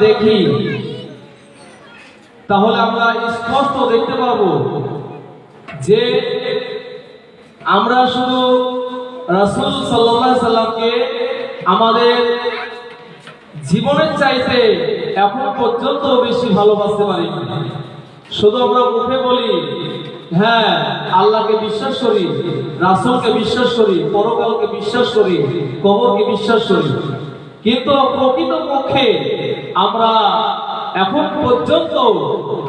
দেখি তাহলে আমরা স্পষ্ট দেখতে পাবো যে আমরা শুধু রাসূল সাল্লাল্লাহু আলাইহি সাল্লামকে আমাদের জীবনের চাইতে এখন পর্যন্ত বেশি ভালোবাসতে পারি। শুধু আমরা মুখে বলি হ্যাঁ আল্লাহকে বিশ্বাস করি, রাসূলকে বিশ্বাস করি, পরকালকে বিশ্বাস করি, কবরকে বিশ্বাস করি, কিন্তু প্রকৃতপক্ষে আমরা এখন পর্যন্ত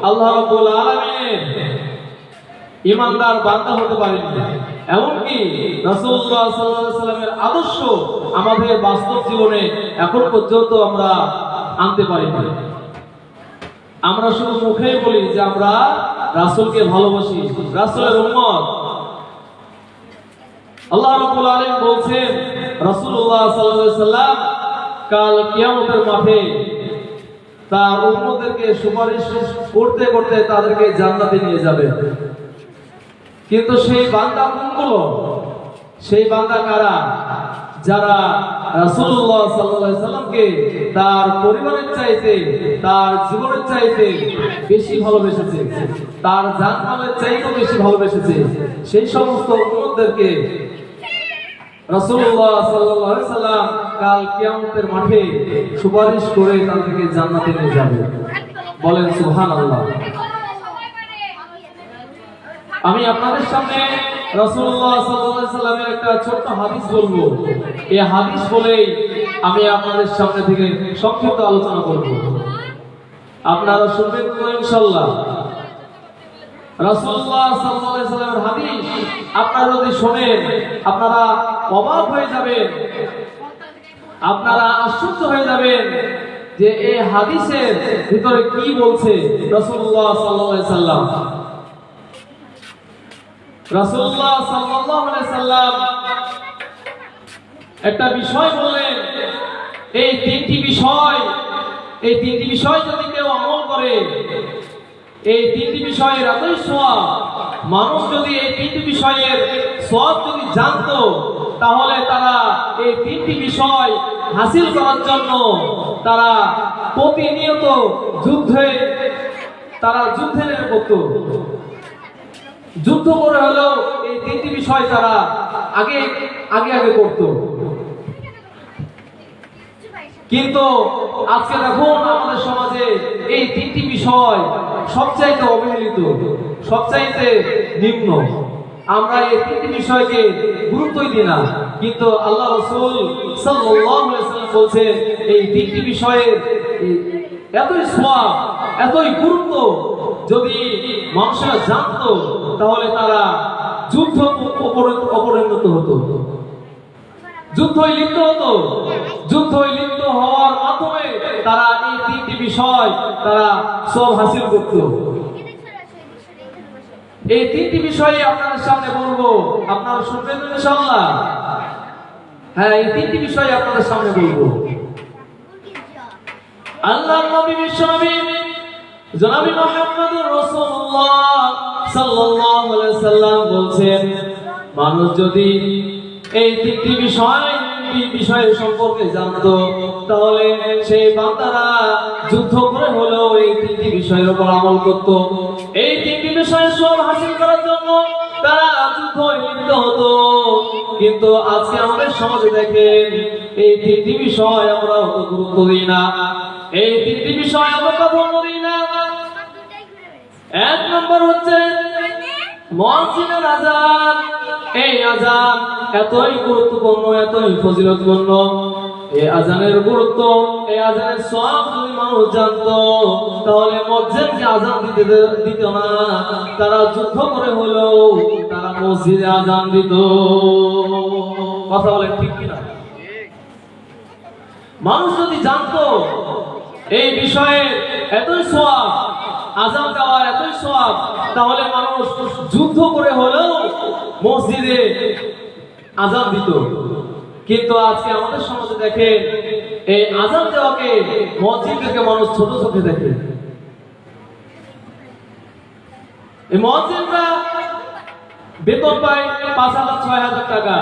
আল্লাহ রাব্বুল আলামিনের ঈমানদার বান্দা হতে পারিনি। এমনকি রাসূলুল্লাহ সাল্লাল্লাহু আলাইহি সাল্লামের আদর্শ আমাদের বাস্তব জীবনে এখন পর্যন্ত আমরা আনতে পারিনি। আমরা শুধু মুখেই বলি যে আমরা রাসূলকে ভালোবাসি, রাসূলের উম্মত। আল্লাহ রাব্বুল আলামিন বলছেন রাসূলুল্লাহ সাল্লাল্লাহু আলাইহি সাল্লাম কাল কিয়ামতের মাঠে তার উম্মতদেরকে সুপারিশ করতে করতে তাদেরকে জান্নাতে নিয়ে যাবে। কিন্তু সেই বান্দা কোনগুলো? সেই বান্দা কারা? যারা রাসূলুল্লাহ সাল্লাল্লাহু আলাইহি সাল্লামকে তার পরিবারের চাইতে, তার জীবনের চাইতে বেশি ভালোবেসেছে, তার জানমালের চাইতে বেশি ভালোবেসেছে, সেই সমস্ত উম্মতদেরকে রাসূলুল্লাহ সাল্লাল্লাহু আলাইহি সাল্লাম কাল কিয়ামতের মাঠে সুপারিশ করে তাদেরকে জান্নাতে নিয়ে যাবে। বলেন সুবহানাল্লাহ। আমি আপনাদের সামনে রাসূলুল্লাহ সাল্লাল্লাহু আলাইহি সাল্লামের একটা ছোট্ট হাদিস বলবো। এই হাদিস বলেই আমি আপনাদের সামনে থেকে সংক্ষিপ্ত আলোচনা করব। আপনারা শুনবেন তো ইনশাআল্লাহ। রাসূলুল্লাহ সাল্লাল্লাহু আলাইহি সাল্লামের হাদিস আপনারা যদি শুনেন আপনারা অবাক হয়ে যাবেন, আপনারা আশ্চর্য হয়ে যাবেন যে এই হাদিসের ভিতরে কি বলছে রাসূলুল্লাহ সাল্লাল্লাহু আলাইহি সাল্লাম। রাসূলুল্লাহ সাল্লাল্লাহু আলাইহি সাল্লাম একটা বিষয় বললেন, এই তিনটি বিষয় যদি কেউ আমল করে, এই তিনটি বিষয়ের এতই সওয়াব, মানুষ যদি এই তিনটি বিষয়ের সওয়াব যদি জানতো তাহলে তারা এই তিনটি বিষয় হাসিল করার জন্য তারা প্রতিনিয়ত যুদ্ধে নেমে পড়তো। যুদ্ধ করে হলেও এই তিনটি বিষয় তারা আগে করত। কিন্তু আজকে দেখুন আমাদের সমাজে এই তিনটি বিষয় সবচাইতে অবহেলিত, সবচাইতে নিম্ন। আমরা এই তিনটি বিষয়কে গুরুত্বই দিই না, কিন্তু আল্লাহ রাসূল সাল্লাল্লাহু আলাইহি সাল্লাম বলছেন এই তিনটি বিষয়ের এতই সওয়াব, এতই গুরুত্ব, যদি মানুষেরা জানতো তাহলে তারা যুদ্ধ অপরিণত হতো, যুদ্ধই লিপ্ত হতো। যুদ্ধই লিপ্ত হওয়ার মাধ্যমে তারা এই তিনটি বিষয় তারা সব হাসিল করত। এই তিনটি বিষয়ে আপনাদের সামনে বলবো, আপনারা শুনবেন ইনশাআল্লাহ। হ্যাঁ, এই তিনটি বিষয়ে আপনাদের সামনে বলবো। আল্লাহর নবী বিশ্বনবী জনাবি মুহাম্মদুর রাসূলুল্লাহ সাল্লাল্লাহু আলাইহি সাল্লাম বলছেন, মানুষ যদি এই তিনটি বিষয় সম্পর্কে জানতো তাহলে সেই বান্দারা যুদ্ধ করে হলেও এই তিনটি বিষয়ের উপর আমল করত। এই তিনটি বিষয় সব হাসিল করার জন্য তারা যুদ্ধ লিপ্ত হতো। কিন্তু আজকে আমাদের সমাজে দেখেন এই তিনটি বিষয় আমরা অত গুরুত্ব দিই না, এই তিনটি বিষয় আমরা প্রাধান্য দিই না। এক নম্বর হচ্ছে মুয়াজ্জিনের আযান। এই আযান এতই গুরুত্বপূর্ণ, এতই ফজিলতপূর্ণ। এই আযানের গুরুত্ব, এই আযানের সওয়াব যদি মানুষ জানতো তাহলে মুয়াজ্জিনকে আযান দিত না, তারা যুদ্ধ করে হলেও তারা মসজিদে আযান দিত। কথা বলেন ঠিক কিনা? মানুষ যদি জানতো এই বিষয়ে এতই সওয়াব, আযান দেওয়ার এতই সওয়াব, তাহলে মানুষ যুদ্ধ করে হলেও মসজিদে আযান দিত। কিন্তু আজকে আমাদের সমাজে দেখেন এই আযান দেওয়াকে, মসজিদকে মানুষ ছোট চোখে দেখে। এই মুয়াজ্জিনরা বেতন পায় 5,000-6,000 টাকা।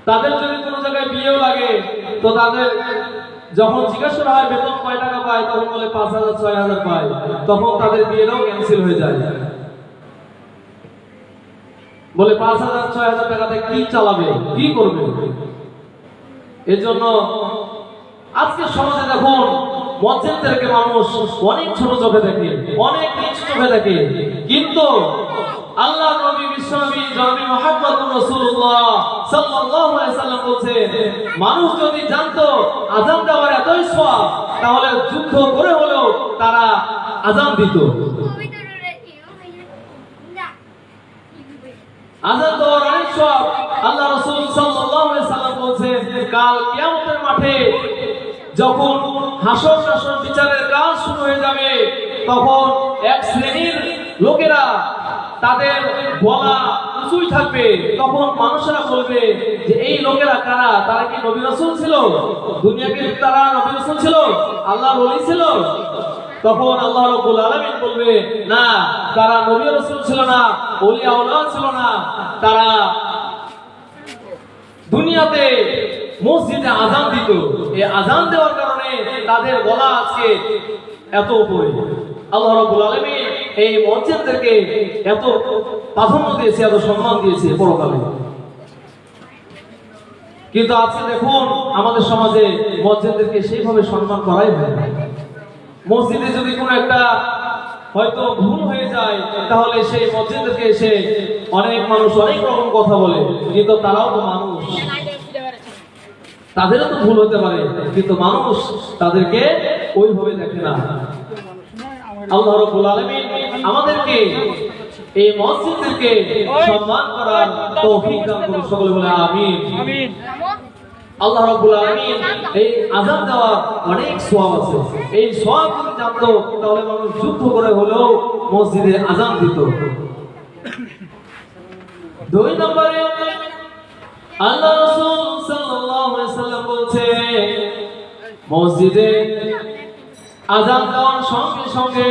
তাদের যদি কোনো জায়গায় বিয়েও লাগে তো তাদের যখন জিজ্ঞাসা করা হয় বেতন কয় টাকা পায়, তখন বলে 5,000 6,000 পায়, তখন তাদের বিয়েটাও ক্যান্সেল হয়ে যায়। বলে 5,000 6,000 টাকাতে কি চালাবে, কি করবে? এজন্য আজকে সমাজে দেখুন মুয়াজ্জিনদেরকে মানুষ অনেক ছোট চোখে দেখে, অনেক নিচু চোখে দেখে, কিন্তু আল্লাহর নবী বিশ্বনবী জনাবে মুহাম্মদুর রাসূলুল্লাহ সাল্লাল্লাহু আলাইহি ওয়াসাল্লাম বলেন, মানুষ যদি জানতো আযান দেওয়ার এতই সওয়াব, তাহলে যুদ্ধ করে হলেও তারা আযান দিত। আযান দেওয়ার অনেক সওয়াব। আল্লাহ রাসূল সাল্লাল্লাহু আলাইহি ওয়াসাল্লাম বলেন, কাল কিয়ামতের মাঠে যখন হাসর নাসর বিচারের কাজ শুরু হয়ে যাবে, তখন এক শ্রেণীর লোকেরা তাদের গলা উঁচুই থাকবে, তখন মানুষেরা বলবে যে এই লোকেরা কারা? তারা কি নবী রাসূল ছিল? দুনিয়াকে তারা নবী রাসূল ছিল? আল্লাহর ওলি ছিল? তখন আল্লাহ রাব্বুল আলামিন বলবে, না, তারা নবী রাসূল ছিল না, ওলি আওলাদ ছিল না, তারা দুনিয়াতে মসজিদে আযান দিত। এই আযান দেওয়ার কারণে তাদের গলা আজকে এত উপরে। আল্লাহ রাব্বুল আলামিন এই মুয়াজ্জিনদেরকে এত প্রাধান্য দিয়েছে, এত সম্মান দিয়েছে পরকালে। কিন্তু আজকে দেখুন আমাদের সমাজে মুয়াজ্জিনদেরকে সেইভাবে সম্মান করাই হয় না। মসজিদে যদি কোনো একটা হয়তো ভুল হয়ে যায়, তাহলে সেই মুয়াজ্জিনদেরকে এসে অনেক মানুষ অনেক রকম কথা বলে, কিন্তু তারাও তো মানুষ, তাদেরও তো ভুল হতে পারে, কিন্তু মানুষ তাদেরকে ওইভাবে দেখে না। আল্লাহ রাব্বুল আলামিন আমাদেরকে এই মুয়াজ্জিনদেরকে সম্মান করার তৌফিক দান করুন। সকলে বলে আমিন। আমিন। আল্লাহ রাব্বুল আলামিন এই আযান দেওয়া অনেক সওয়াব আছে। এই সওয়াব যদি জানতো, তাহলে মানুষ যুদ্ধ করে হলেও মসজিদে আযান দিত। 2 নম্বরে আল্লাহ রাসূল সাল্লাল্লাহু আলাইহি ওয়াসাল্লাম বলেন, মসজিদে আযান দেওয়ার সঙ্গে সঙ্গে